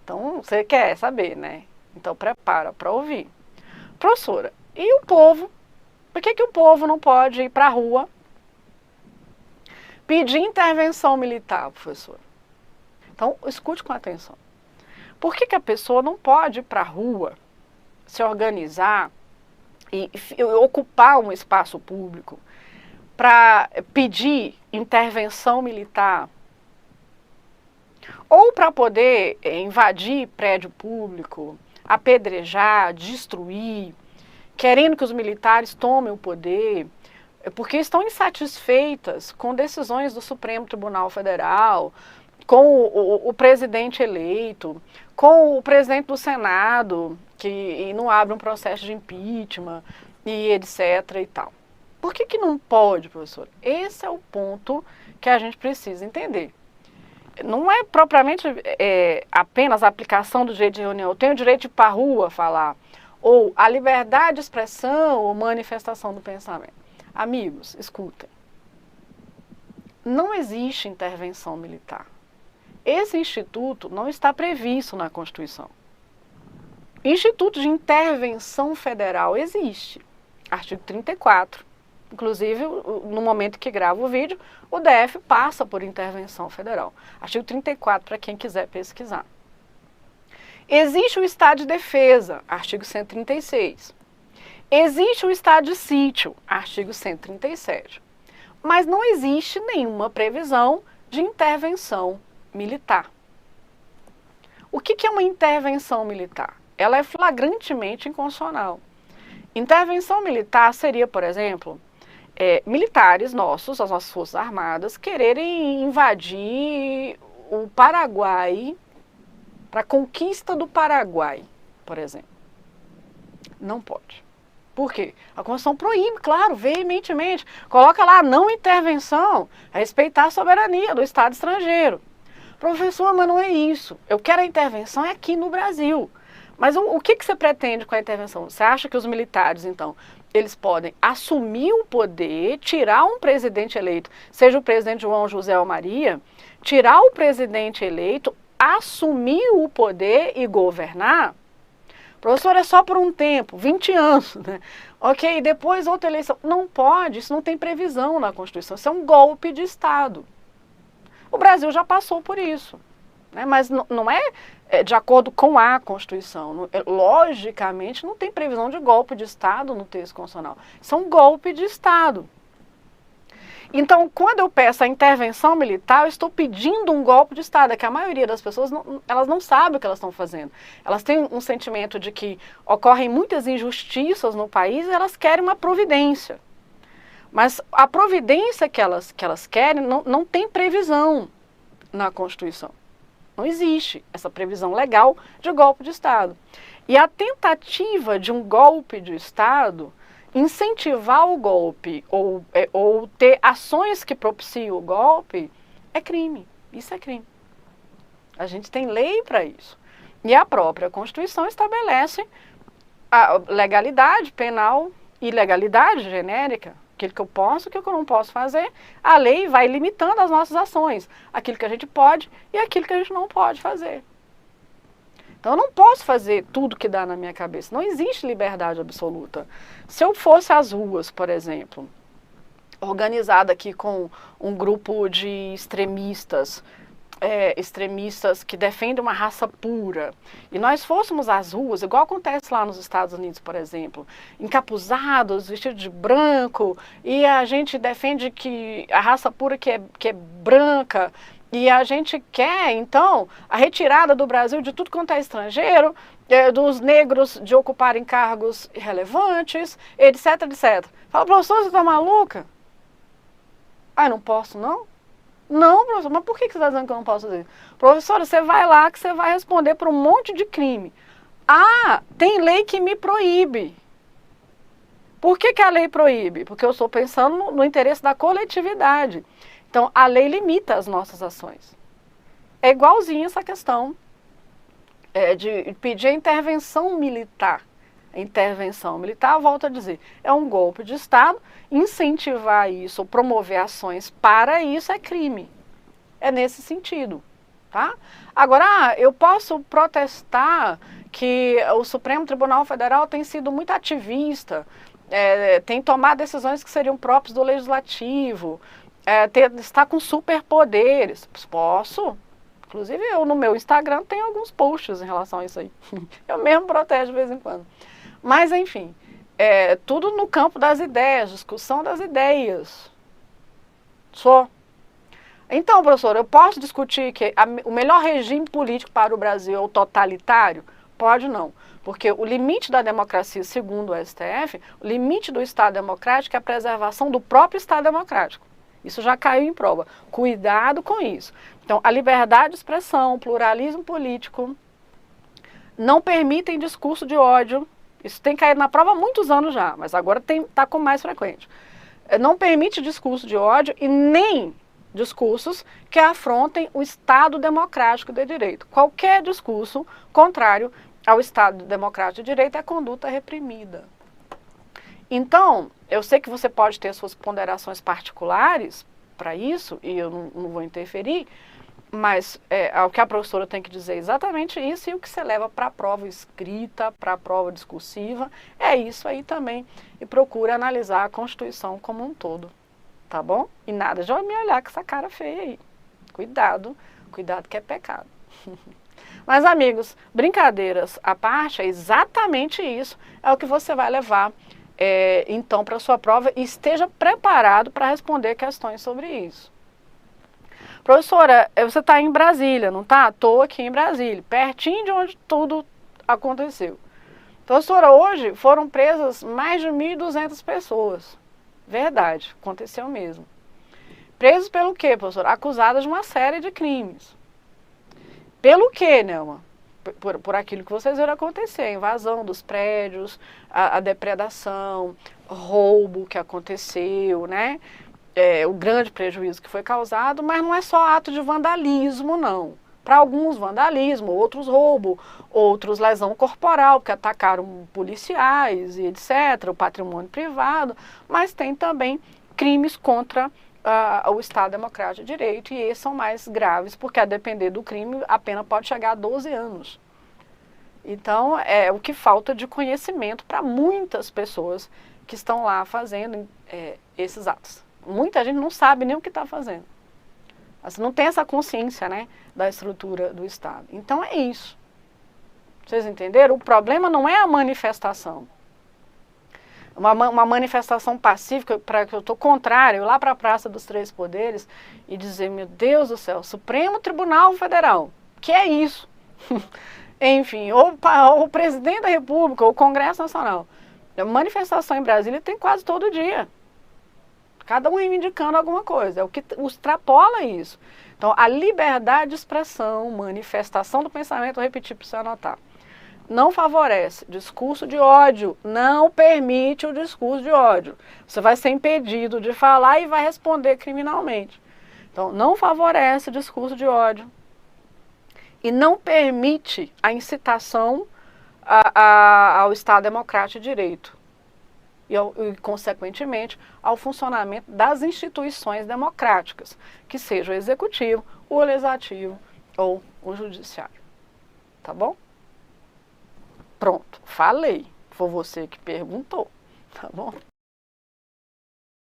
Então, você quer saber, né? Então, prepara para ouvir. Professora, e o povo? Por que o povo não pode ir para a rua pedir intervenção militar, professora? Então, escute com atenção. Por que a pessoa não pode ir para a rua, se organizar e ocupar um espaço público para pedir intervenção militar? Ou para poder invadir prédio público, apedrejar, destruir, querendo que os militares tomem o poder, porque estão insatisfeitas com decisões do Supremo Tribunal Federal, com o presidente eleito, com o presidente do Senado, que não abre um processo de impeachment, e etc. e tal. Por que não pode, professor? Esse é o ponto que a gente precisa entender. Não é propriamente apenas a aplicação do direito de reunião. Eu tenho o direito de ir para a rua falar. Ou a liberdade de expressão ou manifestação do pensamento. Amigos, escutem. Não existe intervenção militar. Esse instituto não está previsto na Constituição. Instituto de Intervenção Federal existe. Artigo 34. Inclusive, no momento que gravo o vídeo, o DF passa por intervenção federal. Artigo 34, para quem quiser pesquisar. Existe o estado de defesa, artigo 136. Existe o estado de sítio, artigo 137. Mas não existe nenhuma previsão de intervenção militar. O que é uma intervenção militar? Ela é flagrantemente inconstitucional. Intervenção militar seria, por exemplo, militares nossos, as nossas forças armadas, quererem invadir o Paraguai para a conquista do Paraguai, por exemplo. Não pode. Por quê? A Constituição proíbe, claro, veementemente. Coloca lá, não intervenção, respeitar a soberania do Estado estrangeiro. Professor, mas não é isso. Eu quero a intervenção aqui no Brasil. Mas o que você pretende com a intervenção? Você acha que os militares, então, eles podem assumir o poder, tirar um presidente eleito, seja o presidente João José ou Maria, tirar o presidente eleito, assumir o poder e governar? Professor, é só por um tempo, 20 anos, né? Ok, depois outra eleição. Não pode, isso não tem previsão na Constituição, isso é um golpe de Estado. O Brasil já passou por isso, né? Mas não é de acordo com a Constituição. Logicamente, não tem previsão de golpe de Estado no texto constitucional. Isso é um golpe de Estado. Então, quando eu peço a intervenção militar, eu estou pedindo um golpe de Estado, é que a maioria das pessoas, elas não sabem o que elas estão fazendo. Elas têm um sentimento de que ocorrem muitas injustiças no país e elas querem uma providência. Mas a providência que elas querem não tem previsão na Constituição. Não existe essa previsão legal de golpe de Estado. E a tentativa de um golpe de Estado, incentivar o golpe ou ter ações que propiciam o golpe, é crime. Isso é crime. A gente tem lei para isso. E a própria Constituição estabelece a legalidade penal e legalidade genérica. Aquilo que eu posso, aquilo que eu não posso fazer, a lei vai limitando as nossas ações. Aquilo que a gente pode e aquilo que a gente não pode fazer. Então eu não posso fazer tudo que dá na minha cabeça. Não existe liberdade absoluta. Se eu fosse às ruas, por exemplo, organizada aqui com um grupo de extremistas que defendem uma raça pura, e nós fôssemos às ruas, igual acontece lá nos Estados Unidos, por exemplo, encapuzados, vestidos de branco, e a gente defende que a raça pura que é branca, e a gente quer, então, a retirada do Brasil de tudo quanto é estrangeiro, dos negros de ocuparem cargos relevantes, etc, etc. Fala, professor, você está maluca? Ah, não posso, não? Não, professor, mas por que você está dizendo que eu não posso fazer? Professora, você vai lá que você vai responder por um monte de crime. Ah, tem lei que me proíbe. Por que a lei proíbe? Porque eu estou pensando no interesse da coletividade. Então, a lei limita as nossas ações. É igualzinho essa questão de pedir a intervenção militar. A intervenção militar, volto a dizer, é um golpe de Estado. Incentivar isso, promover ações para isso é crime. É nesse sentido. Tá? Agora, eu posso protestar que o Supremo Tribunal Federal tem sido muito ativista, tem tomado decisões que seriam próprias do Legislativo, está com superpoderes. Posso. Inclusive, eu no meu Instagram tenho alguns posts em relação a isso aí. Eu mesmo protesto de vez em quando. Mas, enfim, tudo no campo das ideias, discussão das ideias. Então, professor, eu posso discutir que o melhor regime político para o Brasil é o totalitário? Pode não, porque o limite da democracia, segundo o STF, o limite do Estado democrático é a preservação do próprio Estado democrático. Isso já caiu em prova. Cuidado com isso. Então, a liberdade de expressão, o pluralismo político, não permitem discurso de ódio. Isso tem caído na prova há muitos anos já, mas agora está com mais frequente. Não permite discurso de ódio e nem discursos que afrontem o Estado democrático de direito. Qualquer discurso contrário ao Estado democrático de direito é conduta reprimida. Então, eu sei que você pode ter suas ponderações particulares para isso, e eu não vou interferir, mas o que a professora tem que dizer é exatamente isso, e o que você leva para a prova escrita, para a prova discursiva, é isso aí também. E procure analisar a Constituição como um todo. Tá bom? E nada de me olhar com essa cara feia aí. Cuidado, cuidado que é pecado. Mas, amigos, brincadeiras à parte, é exatamente isso. É o que você vai levar, então, para a sua prova e esteja preparado para responder questões sobre isso. Professora, você está em Brasília, não está? Estou aqui em Brasília, pertinho de onde tudo aconteceu. Professora, hoje foram presas mais de 1.200 pessoas. Verdade, aconteceu mesmo. Presos pelo quê, professora? Acusadas de uma série de crimes. Pelo quê, Nelma? Por aquilo que vocês viram acontecer, a invasão dos prédios, a depredação, roubo que aconteceu, né? O grande prejuízo que foi causado, mas não é só ato de vandalismo, não. Para alguns, vandalismo, outros roubo, outros lesão corporal, porque atacaram policiais e etc., o patrimônio privado, mas tem também crimes contra o Estado Democrático de Direito, e esses são mais graves, porque a depender do crime, a pena pode chegar a 12 anos. Então, é o que falta de conhecimento para muitas pessoas que estão lá fazendo esses atos. Muita gente não sabe nem o que está fazendo. Assim, não tem essa consciência, né, da estrutura do Estado. Então é isso. Vocês entenderam? O problema não é a manifestação. Uma manifestação pacífica, para que eu estou contrário, lá para a Praça dos Três Poderes e dizer, meu Deus do céu, Supremo Tribunal Federal, que é isso? Enfim, ou o Presidente da República, ou o Congresso Nacional. A manifestação em Brasília tem quase todo dia. Cada um reivindicando alguma coisa, é o que extrapola isso. Então, a liberdade de expressão, manifestação do pensamento, vou repetir para você anotar, não favorece discurso de ódio, não permite o discurso de ódio. Você vai ser impedido de falar e vai responder criminalmente. Então, não favorece discurso de ódio e não permite a incitação ao Estado Democrático de Direito. E, consequentemente, ao funcionamento das instituições democráticas, que seja o executivo, o legislativo ou o judiciário. Tá bom? Pronto, falei. Foi você que perguntou, tá bom?